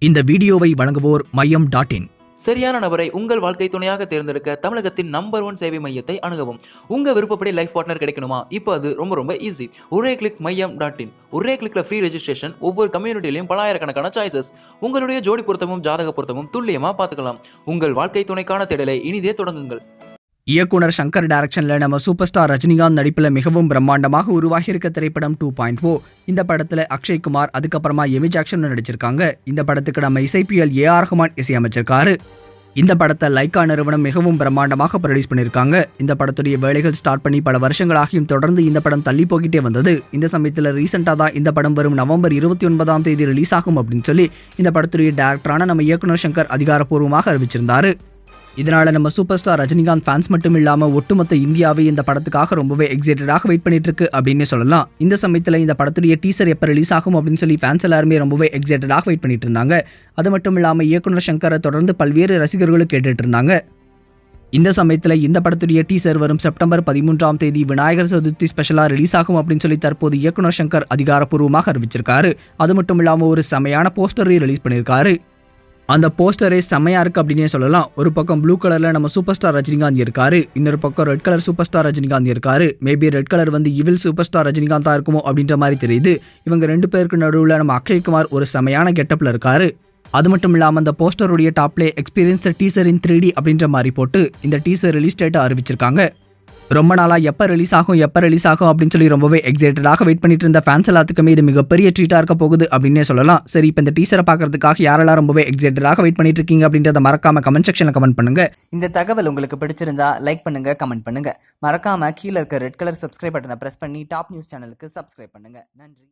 இந்த வீடியோவை வழங்குவோர் மையம்.in. சரியான நபரை உங்கள் வாழ்க்கை துணையாக தேர்ந்தெடுக்க தமிழகத்தின் நம்பர் 1 சேவை மையத்தை அணுகவும். உங்க விருப்பப்படி லைஃப் பார்ட்னர் கிடைக்கணுமா? இப்போ அது ரொம்ப ஈஸி. ஒரே கிளிக் மையம்.in. ஒரே கிளிக்ல ஃப்ரீ ரெஜிஸ்ட்ரேஷன். ஒவ்வொரு கம்யூனிட்டிலையும் பலாயிரக்கணக்கான சாய்ஸஸ். உங்களுடைய ஜோடி பொருத்தமும் ஜாதக பொருத்தமும் துல்லியமா பார்த்துக்கலாம். உங்கள் வாழ்க்கை துணைக்கான தேடலை இனிதே தொடங்குங்கள். இயக்குனர் சங்கர் டைரக்ஷன்ல நம்ம சூப்பர் ஸ்டார் ரஜினிகாந்த் நடிப்புல மிகவும் பிரம்மாண்டமாக உருவாகி இருக்க திரைப்படம் 2.0. இந்த படத்துல அக்ஷய் குமார் அதுக்கப்புறமா எமி ஜாக்சன் நடிச்சிருக்காங்க. இந்த படத்துக்கு நம்ம இசைப்பியல் ஏ.ஆர். ரஹ்மான் இசையமைச்சிருக்காரு. இந்த படத்தை லைக்கா நிறுவனம் மிகவும் பிரம்மாண்டமாக ப்ரொடியூஸ் பண்ணியிருக்காங்க. இந்த படத்துடைய வேலைகள் ஸ்டார்ட் பண்ணி பல வருஷங்களாகியும் தொடர்ந்து இந்த படம் தள்ளி போகிட்டே வந்தது. இந்த சமயத்தில் ரீசெண்டாக தான் இந்த படம் வரும் நவம்பர் 29ஆம் தேதி ரிலீஸ் ஆகும் அப்படின்னு சொல்லி இந்த படத்துடைய டைரக்டரான நம்ம இயக்குனர் சங்கர் அதிகாரப்பூர்வமாக அறிவிச்சிருந்தாரு. இதனால நம்ம சூப்பர் ஸ்டார் ரஜினிகாந்த் ஃபேன்ஸ் மட்டும் இல்லாம ஒட்டுமொத்த இந்தியாவே இந்த படத்துக்காக ரொம்பவே எக்ஸைட்டடாக வெயிட் பண்ணிட்டு இருக்கு அப்படின்னு சொல்லலாம். இந்த சமயத்துல இந்த படத்துடைய டீசர் எப்ப ரிலீஸ் ஆகும் அப்படின்னு சொல்லி ஃபேன்ஸ் எல்லாருமே ரொம்பவே எக்ஸைட்டடாக வெயிட் பண்ணிட்டு இருந்தாங்க. அது மட்டும் இல்லாம இயக்குனர் சங்கரை தொடர்ந்து பல்வேறு ரசிகர்களும் கேட்டுட்டு இருந்தாங்க. இந்த சமயத்துல இந்த படத்துடைய டீசர் வரும் செப்டம்பர் 13ஆம் தேதி விநாயகர் சதுர்த்தி ஸ்பெஷலா ரிலீஸ் ஆகும் அப்படின்னு சொல்லி தற்போது இயக்குனர் சங்கர் அதிகாரப்பூர்வமாக அறிவிச்சிருக்காரு. அது மட்டும் இல்லாம ஒரு செமையான போஸ்டரை ரிலீஸ் பண்ணியிருக்காரு. அந்த போஸ்டரே செம்மையா இருக்கு அப்படின்னே சொல்லலாம். ஒரு பக்கம் ப்ளூ கலர்ல நம்ம சூப்பர் ஸ்டார் ரஜினிகாந்த் இருக்காரு, இன்னொரு பக்கம் red colour super star Rajinikanth இருக்காரு. மேபி ரெட் கலர் வந்து இவில் சூப்பர் ஸ்டார் ரஜினிகாந்தா இருக்குமோ அப்படின்ற மாதிரி தெரியுது. இவங்க ரெண்டு பேருக்கு நடுவில் நம்ம அக்ஷய் குமார் ஒரு செமையான கெட்டப்ல இருக்காரு. அது மட்டும் இல்லாம அந்த போஸ்டருடைய டாப்லே எக்ஸ்பீரியன்ஸ் டீசர் இன் 3D அப்படின்ற மாதிரி போட்டு இந்த டீசர் ரிலீஸ் டேட்டை அறிவிச்சிருக்காங்க. ரொம்ப நாளா எப்ப ரிலீஸ் ஆகும் அப்படின்னு சொல்லி ரொம்பவே எக்ஸைட்டடாக வெயிட் பண்ணிட்டு இருந்த ஃபேன்ஸ் எல்லாத்துக்குமே இது மிகப்பெரிய ட்ரீட்டா இருக்க போகுது அப்படின்னே சொல்லலாம். சரி, இப்போ இந்த டீசரை பார்க்கறதுக்காக யாரெல்லாம் ரொம்பவே எக்ஸைட்டடாக வெயிட் பண்ணிட்டு இருக்கீங்க அப்படின்றத மறக்காம கமெண்ட் செக்ஷன்ல கமெண்ட் பண்ணுங்க. இந்த தகவல் உங்களுக்கு பிடிச்சிருந்தா லைக் பண்ணுங்க, கமெண்ட் பண்ணுங்க. மறக்காம கீழே இருக்க ரெட் கலர் சப்ஸ்கிரைப் பட்டனை பிரஸ் பண்ணி டாப் நியூஸ் சேனலுக்கு சப்ஸ்கிரைப் பண்ணுங்க. நன்றி.